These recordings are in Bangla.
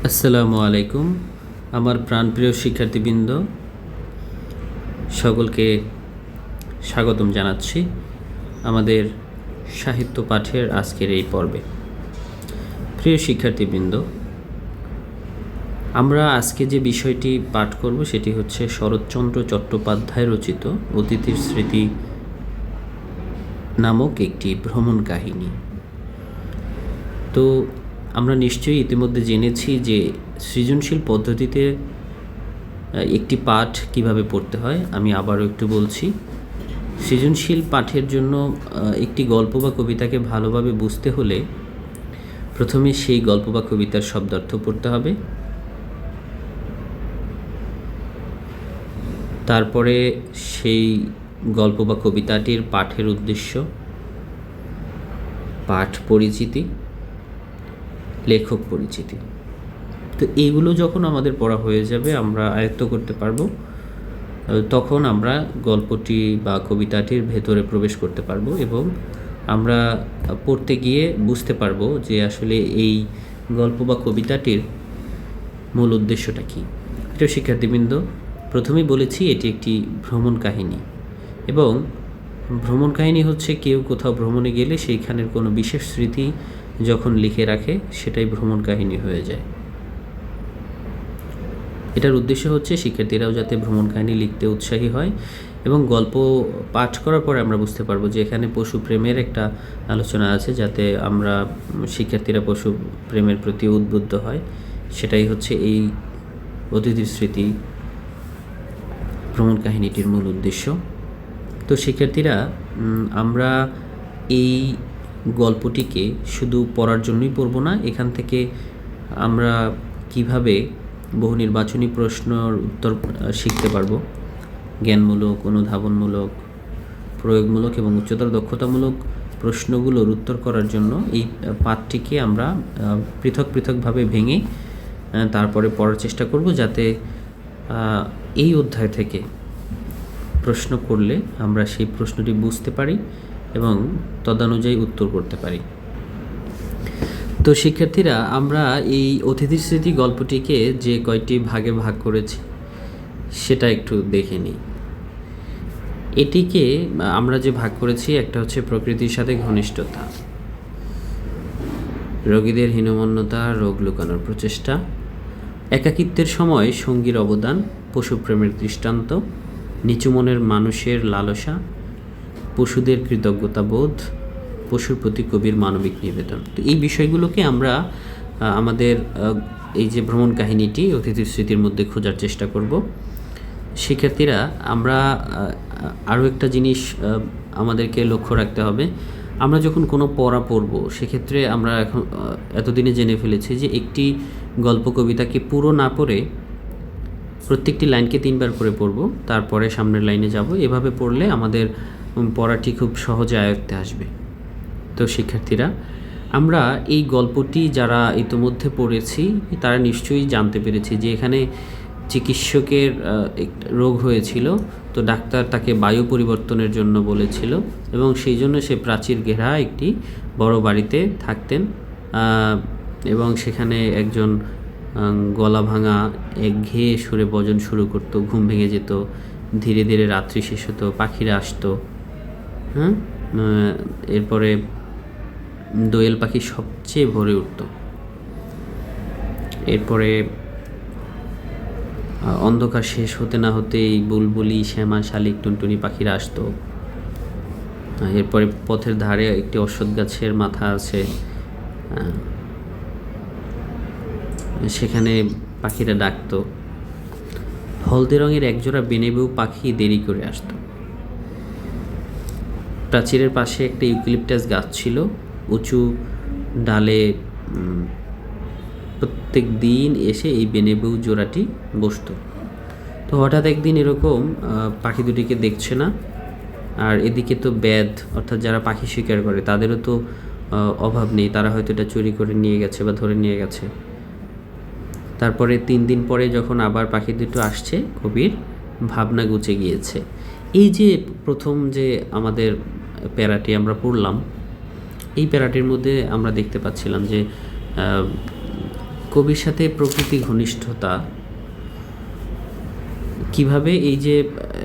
আসসালামু আলাইকুম। আমার প্রাণপ্রিয় শিক্ষার্থীবৃন্দ, সকলকে স্বাগতম জানাচ্ছি আমাদের সাহিত্য পাঠের আজকের এই পর্বে। প্রিয় শিক্ষার্থীবৃন্দ, আমরা আজকে যে বিষয়টি পাঠ করব সেটি হচ্ছে শরৎচন্দ্র চট্টোপাধ্যায় রচিত অতিথির স্মৃতি নামক একটি ভ্রমণ কাহিনী। তো আমরা নিশ্চয়ই ইতিমধ্যে জেনেছি যে সৃজনশীল পদ্ধতিতে একটি পাঠ কিভাবে পড়তে হয়। আমি আবারও একটু বলছি, সৃজনশীল পাঠের জন্য একটি গল্প বা কবিতাকে ভালোভাবে বুঝতে হলে প্রথমে সেই গল্প বা কবিতার শব্দার্থ পড়তে হবে, তারপরে সেই গল্প বা কবিতাটির পাঠের উদ্দেশ্য, পাঠ পরিচিতি, লেখক পরিচিতি। তো এইগুলো যখন আমাদের পড়া হয়ে যাবে, আমরা আয়ত্ত করতে পারবো, তখন আমরা গল্পটি বা কবিতাটির ভেতরে প্রবেশ করতে পারবো এবং আমরা পড়তে গিয়ে বুঝতে পারবো যে আসলে এই গল্প বা কবিতাটির মূল উদ্দেশ্যটা কী। প্রিয় শিক্ষার্থীবৃন্দ, প্রথমেই বলেছি এটি একটি ভ্রমণ কাহিনী এবং ভ্রমণ কাহিনী হচ্ছে কেউ কোথাও ভ্রমণে গেলে সেইখানের কোনো বিশেষ স্মৃতি যখন লিখে রাখে সেটাই ভ্রমণ কাহিনী হয়ে যায়। এটার উদ্দেশ্য হচ্ছে শিক্ষার্থীরাও যাতে ভ্রমণ কাহিনী লিখতে উৎসাহী হয় এবং গল্প পাঠ করার পরে আমরা বুঝতে পারবো যে এখানে পশু প্রেমের একটা আলোচনা আছে, যাতে আমরা শিক্ষার্থীরা পশু প্রেমের প্রতি উদ্বুদ্ধ হয়। সেটাই হচ্ছে এই অতিথির স্মৃতি ভ্রমণ কাহিনীটির মূল উদ্দেশ্য। তো শিক্ষার্থীরা, আমরা এই গল্পটিকে শুধু পড়ার জন্যই পড়ব না, এখান থেকে আমরা কিভাবে বহু নির্বাচনী প্রশ্নের উত্তর শিখতে পারবো, জ্ঞানমূলক, অনুধাবনমূলক, প্রয়োগমূলক এবং উচ্চতর দক্ষতামূলক প্রশ্নগুলোর উত্তর করার জন্য এই পাঠটিকে আমরা পৃথক পৃথকভাবে ভেঙে তারপরে পড়ার চেষ্টা করব, যাতে এই অধ্যায় থেকে প্রশ্ন করলে আমরা সেই প্রশ্নটি বুঝতে পারি এবং তদানুযায়ী উত্তর করতে পারি। তো শিক্ষার্থীরা, আমরা এই অতিথির স্মৃতি গল্পটিকে যে কয়টি ভাগে ভাগ করেছি সেটা একটু দেখে নিই। এটিকে আমরা যে ভাগ করেছি, একটা হচ্ছে প্রকৃতির সাথে ঘনিষ্ঠতা, রোগীদের হীনমন্যতা, রোগ লুকানোর প্রচেষ্টা, একাকিত্বের সময় সঙ্গীর অবদান, পশুপ্রেমের দৃষ্টান্ত, নিচু মনের মানুষের লালসা, পশুদের কৃতজ্ঞতাবোধ, পশুর প্রতি কবির মানবিক নিবেদন। তো এই বিষয়গুলোকে আমরা আমাদের এই যে ভ্রমণ কাহিনীটি অতিথির স্মৃতির মধ্যে খোঁজার চেষ্টা করব। শিক্ষার্থীরা, আমরা আরও একটা জিনিস আমাদেরকে লক্ষ্য রাখতে হবে। আমরা যখন কোনো পড়া পড়ব, সেক্ষেত্রে আমরা এখন এতদিনে জেনে ফেলেছি যে একটি গল্প কবিতাকে পুরো না পড়ে প্রত্যেকটি লাইনকে 3 বার করে পড়ব, তারপরে সামনের লাইনে যাব। এভাবে পড়লে আমাদের পড়াটি খুব সহজে আয়ত্তে আসবে। তো শিক্ষার্থীরা, আমরা এই গল্পটি যারা ইতিমধ্যে পড়েছি তারা নিশ্চয়ই জানতে পেরেছি যে এখানে চিকিৎসকের রোগ হয়েছিল, তো ডাক্তার তাকে বায়ু পরিবর্তনের জন্য বলেছিল এবং সেই জন্য সে প্রাচীর ঘেরা একটি বড় বাড়িতে থাকতেন এবং সেখানে একজন গলা ভাঙা একঘেয়ে সুরে ভজন শুরু করতো, ঘুম ভেঙে যেত, ধীরে ধীরে রাত্রি শেষ হতো, পাখিরা আসতো, এরপরে দোয়েল পাখি সবচেয়ে ভরে উঠত। এরপরে অন্ধকার শেষ হতে না হতেই বুলবুলি, শ্যামা, শালিক, টুনটুনি পাখিরা আসতো। এরপরে পথের ধারে একটি অশ্বত্থ গাছের মাথা আছে, সেখানে পাখিরা ডাকতো। হলদে রঙের একজোড়া বেনেবু পাখি দেরি করে আসতো। প্রাচীরের পাশে একটা ইউক্যালিপটাস গাছ ছিল, উঁচু ডালে প্রত্যেক দিন এসে এই বেনেবু জোড়াটি বসত। তো হঠাৎ একদিন এরকম পাখি দুটিকে দেখছে না, আর এদিকে তো ব্যাধ, অর্থাৎ যারা পাখি শিকার করে তাদেরও তো অভাব নেই, তারা হয়তো এটা চুরি করে নিয়ে গেছে বা ধরে নিয়ে গেছে। তারপরে 3 দিন পরে যখন আবার পাখি দুটো আসছে, কবির ভাবনা গুচে গিয়েছে। এই যে প্রথম যে আমাদের প্যারাটি আমরা পড়লাম, এই প্যারাটির মধ্যে আমরা দেখতে পাচ্ছিলাম যে কবির সাথে প্রকৃতি ঘনিষ্ঠতা কিভাবে, এই যে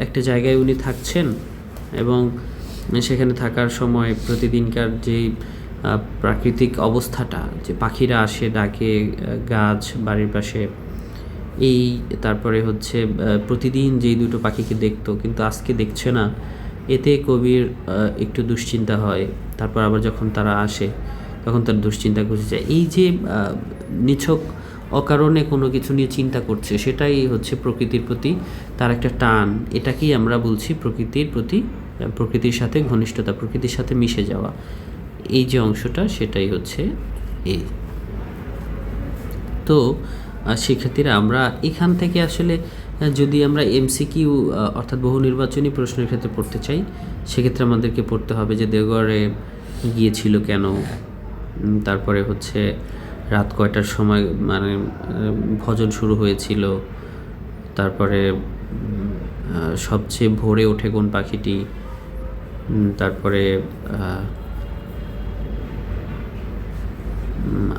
একটা জায়গায় উনি থাকছেন এবং সেখানে থাকার সময় প্রতিদিনকার যে প্রাকৃতিক অবস্থাটা, যে পাখিরা আসে ডাকে, গাছ বাড়ির পাশে, এই তারপরে হচ্ছে প্রতিদিন যেই দুটো পাখিকে দেখতো কিন্তু আজকে দেখছে না, এতে কবির একটু দুশ্চিন্তা হয়। তারপর আবার যখন তারা আসে তখন তার দুশ্চিন্তা ঘুচে যায়। এই যে নিছক অকারণে কোনো কিছু নিয়ে চিন্তা করছে, সেটাই হচ্ছে প্রকৃতির প্রতি তার একটা টান। এটাকেই আমরা বলছি প্রকৃতির প্রতি, প্রকৃতির সাথে ঘনিষ্ঠতা, প্রকৃতির সাথে মিশে যাওয়া। এই যে অংশটা, সেটাই হচ্ছে এই। তো শিক্ষার্থীরা, আমরা এখান থেকে আসলে যদি আমরা এমসিকিউ অর্থাৎ বহু নির্বাচনী প্রশ্নের ক্ষেত্রে পড়তে চাই, সেক্ষেত্রে আমাদেরকে পড়তে হবে যে দেওঘরে গিয়েছিল কেন, তারপরে হচ্ছে রাত কয়টার সময় মানে ভজন শুরু হয়েছিল, তারপরে সবচেয়ে ভোরে ওঠে কোন পাখিটি, তারপরে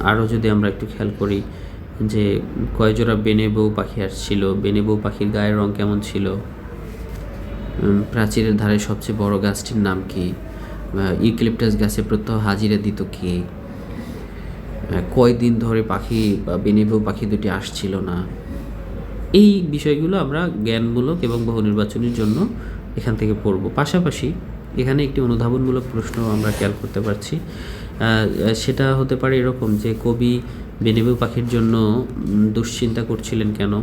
আরও যদি আমরা একটু খেয়াল করি যে কয় জোড়া বেনে বউ পাখি আসছিল, বেনে বউ পাখির গায়ের রং কেমন ছিল, প্রাচীরের ধারে সবচেয়ে বড় গাছটির নাম কি, ইউক্যালিপটাস গাছে প্রত্যহ হাজিরা দিত কে, কয়দিন ধরে পাখি বা বেনে বউ পাখি দুটি আসছিল না। এই বিষয়গুলো আমরা জ্ঞানমূলক এবং বহু নির্বাচনের জন্য এখান থেকে পড়ব। পাশাপাশি এখানে একটি অনুধাবনমূলক প্রশ্ন আমরা খেয়াল করতে পারছি। সেটা হতে পারে এরকম যে কবি বেনে বউ পাখির জন্য দুশ্চিন্তা করছিলেন কেন,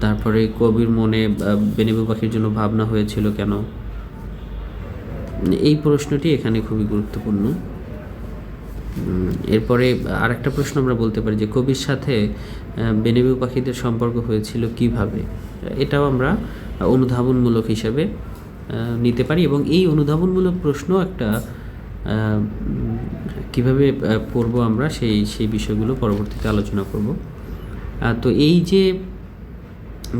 তারপরে কবির মনে বেনে বউ পাখির জন্য ভাবনা হয়েছিল কেন। এই প্রশ্নটি এখানে খুবই গুরুত্বপূর্ণ। এরপরে আরেকটা প্রশ্ন আমরা বলতে পারি যে কবির সাথে বেনে বউ পাখিদের সম্পর্ক হয়েছিল কিভাবে। এটাও আমরা অনুধাবনমূলক হিসাবে নিতে পারি এবং এই অনুধাবনমূলক প্রশ্ন একটা কিভাবে পড়ব আমরা সেই বিষয়গুলো পরবর্তীতে আলোচনা করব। তো এই যে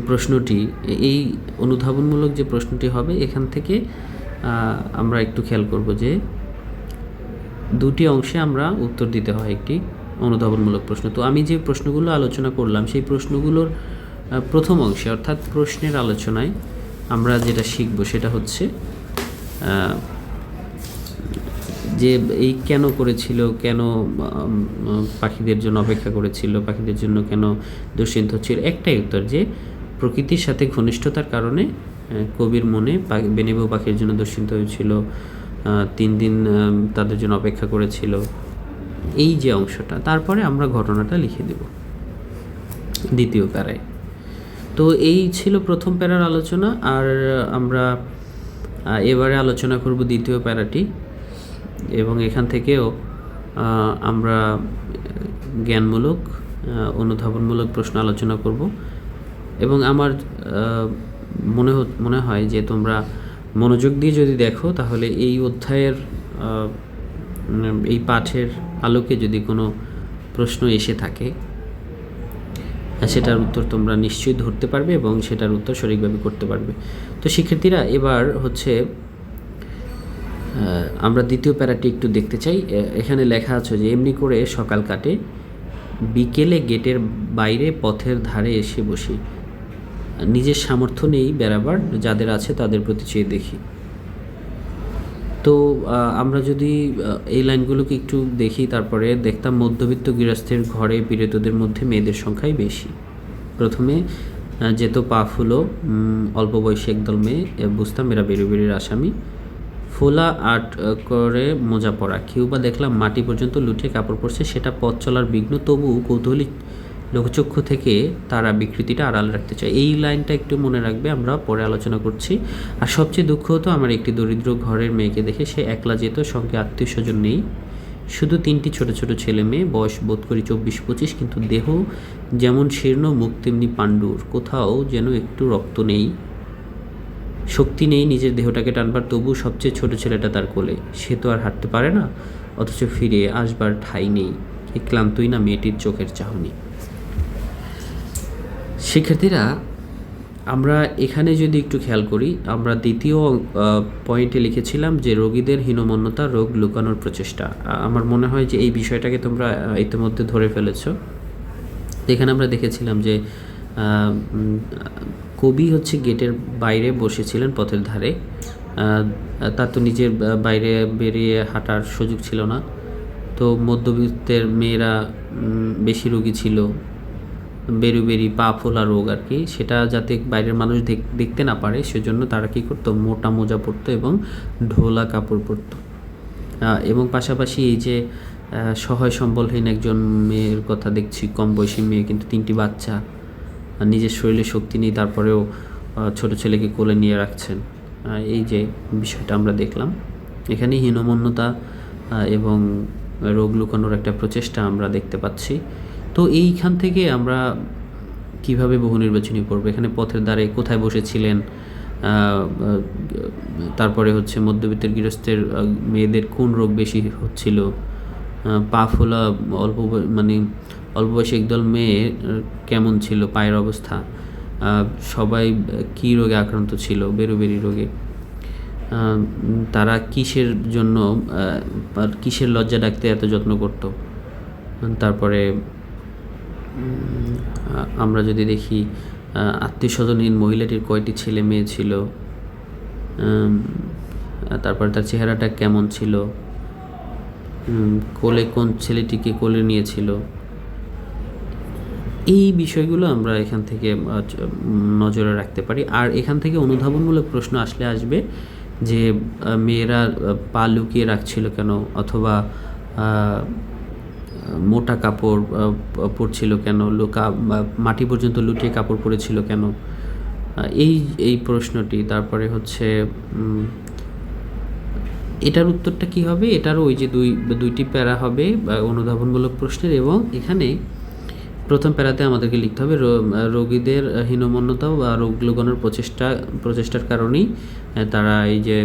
প্রশ্নটি, এই অনুধাবনমূলক যে প্রশ্নটি হবে, এখান থেকে আমরা একটু খেয়াল করব যে দুটি অংশে আমরা উত্তর দিতে হয় একটি অনুধাবনমূলক প্রশ্ন। তো আমি যে প্রশ্নগুলো আলোচনা করলাম সেই প্রশ্নগুলোর প্রথম অংশে অর্থাৎ প্রশ্নের আলোচনায় আমরা যেটা শিখব সেটা হচ্ছে যে এই কেন করেছিল, কেন পাখিদের জন্য অপেক্ষা করেছিল, পাখিদের জন্য কেন দুশ্চিন্তা হচ্ছিল। একটাই উত্তর, যে প্রকৃতির সাথে ঘনিষ্ঠতার কারণে কবির মনে বেনে বউ পাখির জন্য দুশ্চিন্তা হয়েছিল, 3 দিন তাদের জন্য অপেক্ষা করেছিল, এই যে অংশটা। তারপরে আমরা ঘটনাটা লিখে দেব দ্বিতীয় প্যারায়। তো এই ছিল প্রথম প্যারার আলোচনা। আর আমরা এবারে আলোচনা করব দ্বিতীয় প্যারাটি এবং এখান থেকেও আমরা জ্ঞানমূলক অনুধাবনমূলক প্রশ্ন আলোচনা করব। এবং আমার মনে হয় যে তোমরা মনোযোগ দিয়ে যদি দেখো তাহলে এই অধ্যায়ের এই পাঠের আলোকে যদি কোনো প্রশ্ন এসে থাকে সেটার উত্তর তোমরা নিশ্চয়ই ধরতে পারবে এবং সেটার উত্তর সঠিকভাবে করতে পারবে। তো শিক্ষার্থীরা, এবার হচ্ছে আমরা দ্বিতীয় প্যারাটি একটু দেখতে চাই। এখানে লেখা আছে যে এমনি করে সকাল কাটে, বিকেলে গেটের বাইরে পথের ধারে এসে বসি, নিজের সামর্থ্য নেই বেড়াবার, যাদের আছে তাদের প্রতি চেয়ে দেখি। তো আমরা যদি এই লাইনগুলোকে একটু দেখি, তারপরে দেখতাম মধ্যবিত্ত গৃহস্থের ঘরে বিরেতদের মধ্যে মেয়েদের সংখ্যাই বেশি। প্রথমে যেত পা ফুলো, অল্প বয়সী একদল মেয়ে, বুঝতাম এরা বেরোবেরির আসামি। ফোলা আর্ট করে মোজা পরা, কেউ বা দেখলাম মাটি পর্যন্ত লুটিয়ে কাপড় পরছে, সেটা পথ চলার বিঘ্ন, তবু কৌতূহলী লোকচক্ষু থেকে তারা বিকৃতিটা আড়াল রাখতে চায়। এই লাইনটা একটু মনে রাখবে, আমরা পরে আলোচনা করছি। আর সবচেয়ে দুঃখ হতো আমার একটি দরিদ্র ঘরের মেয়েকে দেখে, সে একলা যেত, সঙ্গে আত্মীয় স্বজন নেই, শুধু 3টি ছোট ছোট ছেলে মেয়ে, বয়স বোধ করি 24-25, কিন্তু দেহ যেমন শীর্ণ, মুখ তেমনি পাণ্ডুর, কোথাও যেন একটু রক্ত নেই, শক্তি নেই নিজের দেহটাকে টানবার, তবু সবচেয়ে ছোট ছেলেটা তার কোলে, সে তো আর হাঁটতে পারে না, অথচ ফিরে আসবার ঠাঁই নেই, এ ক্লান্তই না মেয়েটির চোখের চাহনি। শিক্ষার্থীরা, আমরা এখানে যদি একটু খেয়াল করি, আমরা দ্বিতীয় পয়েন্টে লিখেছিলাম যে রোগীদের হীনমন্যতা, রোগ লুকানোর প্রচেষ্টা। আমার মনে হয় যে এই বিষয়টাকে তোমরা ইতিমধ্যে ধরে ফেলেছো। তো এখানে আমরা দেখেছিলাম যে কবি হচ্ছে গেটের বাইরে বসেছিলেন পথের ধারে। তার তো নিজের বাইরে বেরিয়ে হাঁটার সুযোগ ছিল না। তো মধ্যবিত্তের মেয়েরা বেশি রোগী ছিল, বেরুবেরি পা ফোলা রোগ আর কি, সেটা যাতে বাইরের মানুষ দেখতে না পারে সেজন্য তারা কী করতো, মোটা মোজা পরতো এবং ঢোলা কাপড় পরতো। এবং পাশাপাশি এই যে সহায় সম্বলহীন একজন মেয়ের কথা দেখছি, কম বয়সী মেয়ে, কিন্তু 3টি বাচ্চা, নিজের শরীরে শক্তি নেই, তারপরেও ছোট ছেলেকে কোলে নিয়ে রাখছেন। এই যে বিষয়টা আমরা দেখলাম এখানে, হীনমন্যতা এবং রোগ লুকানোর একটা প্রচেষ্টা আমরা দেখতে পাচ্ছি। তো এইখান থেকে আমরা কিভাবে বহু নির্বাচনী পড়ব, এখানে পথের ধারে কোথায় বসেছিলেন, তারপরে হচ্ছে মধ্যবিত্তের গৃহস্থের মেয়েদের কোন রোগ বেশি হচ্ছিল, পা ফোলা অল্প বয়সী একদল মেয়ে কেমন ছিল পায়ের অবস্থা, সবাই কী রোগে আক্রান্ত ছিল, বেরুবেরি রোগে, তারা কিসের জন্য কিসের লজ্জা ডাকতে এত যত্ন করত। তারপরে আমরা যদি দেখি আত্মীয় স্বজনহীন মহিলাটির কয়টি ছেলে মেয়ে ছিল, তারপরে তার চেহারাটা কেমন ছিল, কোলে কোন ছেলেটিকে কোলে নিয়েছিল, এই বিষয়গুলো আমরা এখান থেকে নজরে রাখতে পারি। আর এখান থেকে অনুধাবনমূলক প্রশ্ন আসবে যে মেয়েরা পা লুকিয়ে রাখছিল কেন, অথবা মোটা কাপড় পরছিল কেন, মাটি পর্যন্ত লুটিয়ে কাপড় পরেছিল কেন, এই প্রশ্নটি। তারপরে হচ্ছে এটার উত্তরটা কি হবে, এটারও ওই যে দুইটি প্যারা হবে অনুধাবনমূলক প্রশ্নের, এবং এখানে প্রথম প্যারাতে আমাদেরকে লিখতে হবে রোগীদের হীনমন্যতা বা রোগ লুকানোর প্রচেষ্টার কারণেই তারা এই যে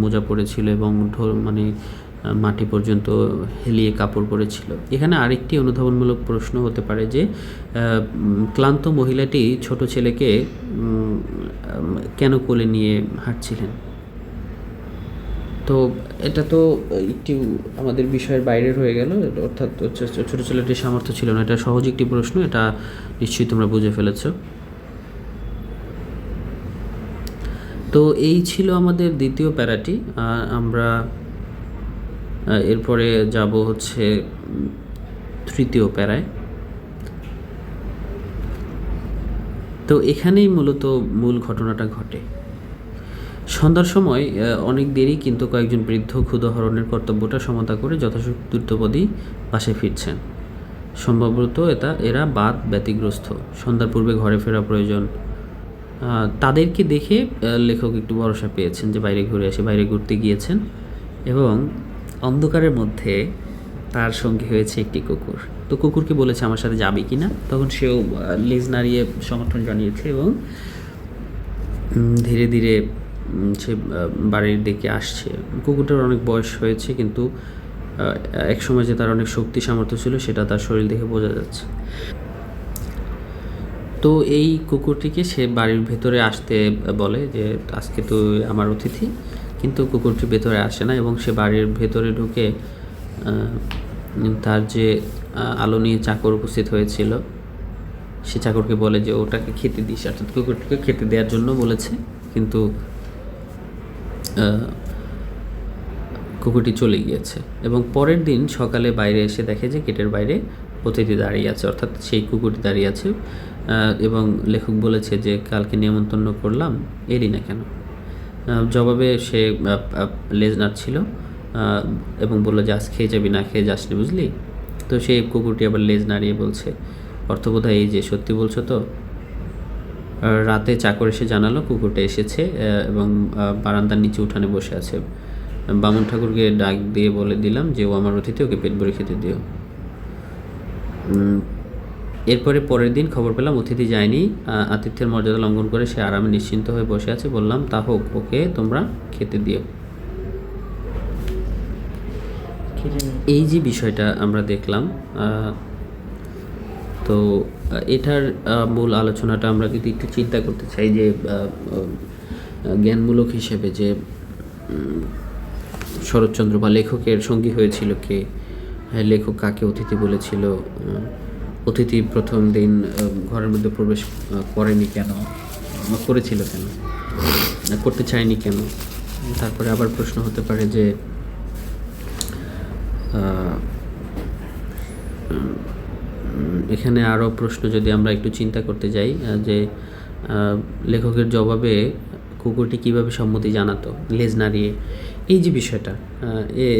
মোজা পরেছিল এবং মাটি পর্যন্ত হেলিয়ে কাপড় পরেছিল। এখানে আরেকটি অনুধাবনমূলক প্রশ্ন হতে পারে যে ক্লান্ত মহিলাটি ছোট ছেলেকে কেন কোলে নিয়ে হাঁটছিলেন। তো এটা তো একটু আমাদের বিষয়ের বাইরের হয়ে গেল, অর্থাৎ ছোটো ছেলেটির সামর্থ্য ছিল না। এটা সহজ একটি প্রশ্ন, এটা নিশ্চয়ই তোমরা বুঝে ফেলেছ। তো এই ছিল আমাদের দ্বিতীয় প্যারাটি। আমরা এরপরে যাব হচ্ছে তৃতীয় প্যারায়। তো এখানেই মূলত মূল ঘটনাটা ঘটে। সন্ধ্যার সময় অনেক দেরি, কিন্তু কয়েকজন বৃদ্ধ ক্ষুধাহরণের কর্তব্যটা সমতা করে যথাযথ দ্রুতপদী বাসায় ফিরছেন। সম্ভবত এরা ব্যতিগ্রস্ত, সন্ধ্যার পূর্বে ঘরে ফেরা প্রয়োজন। তাদেরকে দেখে লেখক একটু ভরসা পেয়েছেন যে বাইরে ঘুরতে গিয়েছেন, এবং অন্ধকারের মধ্যে তার সঙ্গে হয়েছে একটি কুকুর। তো কুকুরকে বলেছে আমার সাথে যাবে কি না, তখন সেও লেজ নাড়িয়ে সমর্থন জানিয়েছে, এবং ধীরে ধীরে সে বাড়ির দিকে আসছে। কুকুরটার অনেক বয়স হয়েছে, কিন্তু এক সময় যে তার অনেক শক্তি সামর্থ্য ছিল সেটা তার শরীর দেখে বোঝা যাচ্ছে। তো এই কুকুরটিকে সে বাড়ির ভেতরে আসতে বলে যে আজকে তো আমার অতিথি, কিন্তু কুকুরটি ভেতরে আসে না, এবং সে বাড়ির ভেতরে ঢুকে তার যে আলো নিয়ে চাকর উপস্থিত হয়েছিল সে চাকরকে বলে যে ওটাকে খেতে দিস, অর্থাৎ কুকুরটিকে খেতে দেওয়ার জন্য বলেছে, কিন্তু কুকুরটি চলে গিয়েছে। এবং পরের দিন সকালে বাইরে এসে দেখে যে গেটের বাইরে অতিথি দাঁড়িয়ে আছে, অর্থাৎ সেই কুকুরটি দাঁড়িয়ে আছে, এবং লেখক বলেছে যে কালকে নিমন্ত্রণ করলাম, এলি না কেন। জবাবে সে লেজ নাড়ছিল এবং বললো যে আজ খেয়ে যাবি, না খেয়ে যাসনি, বুঝলি। তো সেই কুকুরটি আবার লেজ নাড়িয়ে বলছে, অর্থবোধহয় এই যে সত্যি বলছো তো। রাতে চাকর এসে জানালো কুকুরটা এসেছে এবং বারান্দার নিচে উঠানে বসে আছে। বামুন ঠাকুরকে ডাক দিয়ে বলে দিলাম যে ও আমার অতিথি, ওকে পেট ভরে খেতে দিও। এরপরে পরের দিন খবর পেলাম অতিথি যায়নি, আতিথ্যের মর্যাদা লঙ্ঘন করে সে আরামে নিশ্চিন্ত হয়ে বসে আছে। বললাম তা হোক, ওকে তোমরা খেতে দিও। এই যে বিষয়টা আমরা দেখলাম, তো এটার মূল আলোচনাটা আমরা যদি একটু চিন্তা করতে চাই যে জ্ঞানমূলক হিসেবে যে শরৎচন্দ্র বা লেখকের সঙ্গী হয়েছিল কে, লেখক কাকে অতিথি বলেছিল, অতিথি প্রথম দিন ঘরের মধ্যে প্রবেশ করেনি কেন, করেছিল কেন, করতে চায়নি কেন। তারপরে আবার প্রশ্ন হতে পারে যে এখানে আরও প্রশ্ন যদি আমরা একটু চিন্তা করতে যাই, যে লেখকের জবাবে কুকুরটি কীভাবে সম্মতি জানাতো লেজ নাড়িয়ে, এই যে বিষয়টা,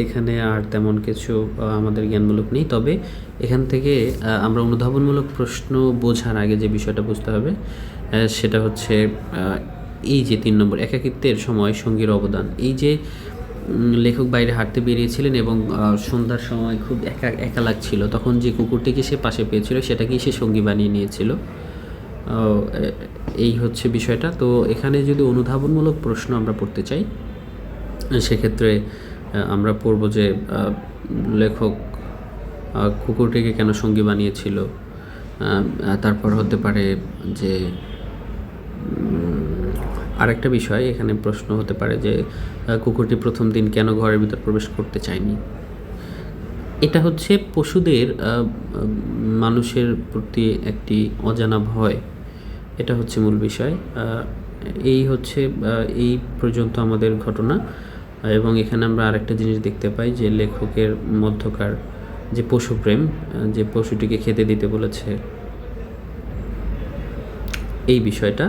এখানে আর তেমন কিছু আমাদের জ্ঞানমূলক নেই। তবে এখান থেকে আমরা অনুধাবনমূলক প্রশ্ন বোঝার আগে যে বিষয়টা বুঝতে হবে সেটা হচ্ছে এই যে 3 নম্বর, একাকিত্বের সময় সঙ্গীর অবদান। এই যে লেখক বাইরে হাঁটতে বেরিয়েছিলেন এবং সন্ধ্যার সময় খুব একা একা লাগছিল, তখন যে কুকুরটিকে সে পাশে পেয়েছিল সেটাকেই সে সঙ্গী বানিয়ে নিয়েছিল। এই হচ্ছে বিষয়টা। তো এখানে যদি অনুধাবনমূলক প্রশ্ন আমরা পড়তে চাই, সেক্ষেত্রে আমরা পড়ব যে লেখক কুকুরটিকে কেন সঙ্গী বানিয়েছিল। তারপর হতে পারে যে আরেকটা বিষয় এখানে প্রশ্ন হতে পারে যে কুকুরটি প্রথম দিন কেন ঘরের ভিতর প্রবেশ করতে চায়নি। এটা হচ্ছে পশুদের মানুষের প্রতি একটি অজানা ভয়, এটা হচ্ছে মূল বিষয়। এই হচ্ছে এই পর্যন্ত আমাদের ঘটনা। এবং এখানে আমরা আরেকটা জিনিস দেখতে পাই যে লেখকের মধ্যকার যে পশুপ্রেম, যে পশুটিকে খেতে দিতে বলেছে, এই বিষয়টা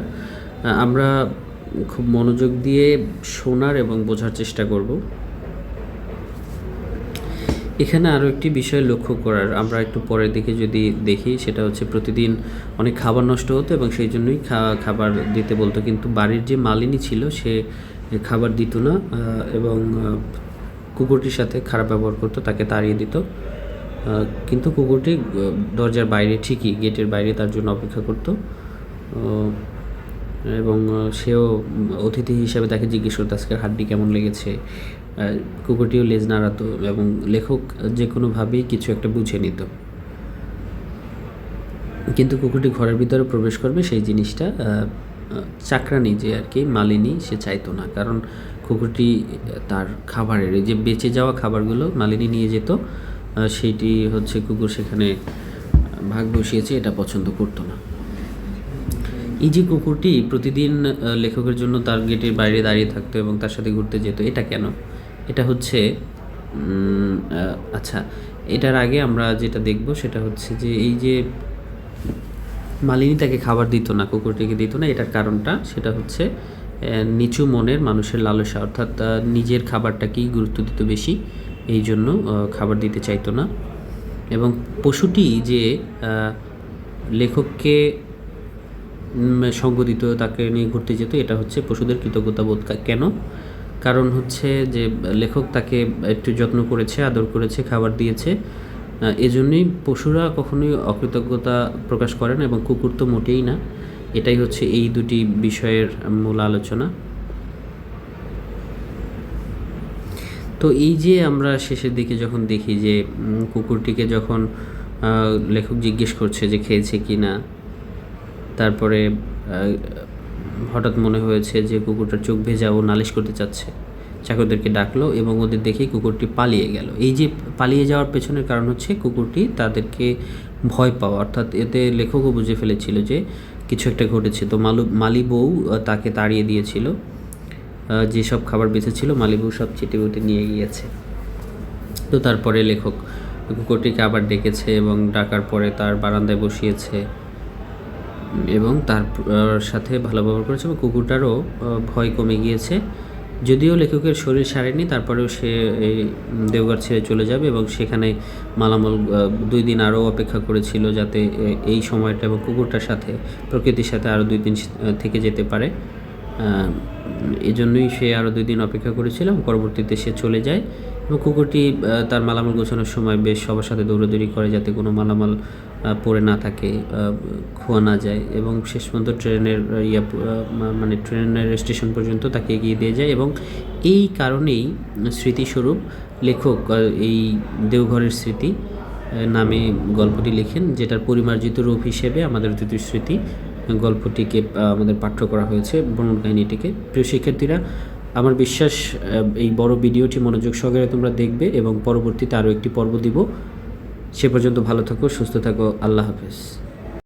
আমরা খুব মনোযোগ দিয়ে শোনার এবং বোঝার চেষ্টা করব। এখানে আরও একটি বিষয় লক্ষ্য করার, আমরা একটু পরের দিকে যদি দেখি, সেটা হচ্ছে প্রতিদিন অনেক খাবার নষ্ট হতো এবং সেই জন্যই খাবার দিতে বলতো, কিন্তু বাড়ির যে মালিনী ছিল সে খাবার দিত না এবং কুকুরটির সাথে খারাপ ব্যবহার করতো, তাকে তাড়িয়ে দিত। কিন্তু কুকুরটি দরজার বাইরে, ঠিকই গেটের বাইরে তার জন্য অপেক্ষা করত এবং সেও অতিথি হিসাবে তাকে জিজ্ঞেস করতো আজকের হাড্ডি কেমন লেগেছে। কুকুরটিও লেজ নাড়াতো এবং লেখক যে কোনোভাবেই কিছু একটা বুঝে নিত। কিন্তু কুকুরটি ঘরের ভিতরে প্রবেশ করবে সেই জিনিসটা চাকরানি যে আর কি মালিনী সে চাইতো না, কারণ কুকুরটি তার খাবারের এই যে বেঁচে যাওয়া খাবারগুলো মালিনী নিয়ে যেত, সেইটি হচ্ছে কুকুর সেখানে ভাগ বসিয়েছে, এটা পছন্দ করতো না। এই যে কুকুরটি প্রতিদিন লেখকের জন্য তার গেটের বাইরে দাঁড়িয়ে থাকতো এবং তার সাথে ঘুরতে যেত, এটা কেন? এটা হচ্ছে আচ্ছা, এটার আগে আমরা যেটা দেখব সেটা হচ্ছে যে এই যে মালিনী তাকে খাবার দিত না, কুকুরটিকে দিত না, এটার কারণটা সেটা হচ্ছে নিচু মনের মানুষের লালসা, অর্থাৎ নিজের খাবারটাকেই গুরুত্ব দিত বেশি, এই জন্য খাবার দিতে চাইতো না। এবং পশুটি যে লেখককে সঙ্গ দিত, তাকে নিয়ে ঘুরতে যেত, এটা হচ্ছে পশুদের কৃতজ্ঞতাবোধ। কেন? কারণ হচ্ছে যে লেখক তাকে একটু যত্ন করেছে, আদর করেছে, খাবার দিয়েছে, এজন্যই পশুরা কখনোই অকৃতজ্ঞতা প্রকাশ করে না এবং কুকুর তো মোটেই না। এটাই হচ্ছে এই দুটি বিষয়ের মূল আলোচনা। তো এই যে আমরা শেষের দিকে যখন দেখি যে কুকুরটিকে যখন লেখক জিজ্ঞেস করছে যে খেয়েছে কি না, তারপরে হঠাৎ মনে হয়েছে যে কুকুরটার চোখ ভেজা, ও নালিশ করতে চাচ্ছে, চাকরদেরকে ডাকলো এবং ওদের দেখেই কুকুরটি পালিয়ে গেল। এই যে পালিয়ে যাওয়ার পেছনের কারণ হচ্ছে কুকুরটি তাদেরকে ভয় পাওয়া, অর্থাৎ এতে লেখকও বুঝে ফেলেছিল যে কিছু একটা ঘটেছে। তো মালি বউ তাকে তাড়িয়ে দিয়েছিল, যেসব খাবার বেঁচেছিল মালি বউ সব চিটেগুটে নিয়ে গিয়েছে। তো তারপরে লেখক কুকুরটিকে আবার ডেকেছে এবং ডাকার পরে তার বারান্দায় বসিয়েছে এবং তার সাথে ভালো ব্যবহার করেছে এবং কুকুরটারও ভয় কমে গিয়েছে। যদিও লেখকের শরীর সারেনি, তারপরেও সে এই দেওঘর ছেড়ে চলে যাবে এবং সেখানে মালামাল 2 দিন আরও অপেক্ষা করেছিল যাতে এই সময়টা এবং কুকুরটার সাথে, প্রকৃতির সাথে আরও 2 দিন থেকে যেতে পারে। এজন্যই সে আরও 2 দিন অপেক্ষা করেছিল এবং পরবর্তীতে সে চলে যায় এবং কুকুরটি তার মালামাল গোছানোর সময় বেশ সবার সাথে দৌড়াদৌড়ি করে যাতে কোনো মালামাল পড়ে না থাকে, খোয়া না যায় এবং শেষ পর্যন্ত ট্রেনের মানে ট্রেনের স্টেশন পর্যন্ত তাকে এগিয়ে দিয়ে যায়। এবং এই কারণেই স্মৃতিস্বরূপ লেখক এই দেওঘরের স্মৃতি নামে গল্পটি লেখেন, যেটার পরিমার্জিত রূপ হিসেবে আমাদের দ্বিতীয় স্মৃতি গল্পটিকে আমাদের পাঠ্য করা হয়েছে, ভ্রমণ কাহিনীটিকে। প্রিয় শিক্ষার্থীরা, আমার বিশ্বাস এই বড় ভিডিওটি মনোযোগ সহকারে তোমরা দেখবে এবং পরবর্তীতে আরও একটি পর্ব দিব। সে পর্যন্ত ভালো থাকো, সুস্থ থাকো। আল্লাহ হাফেজ।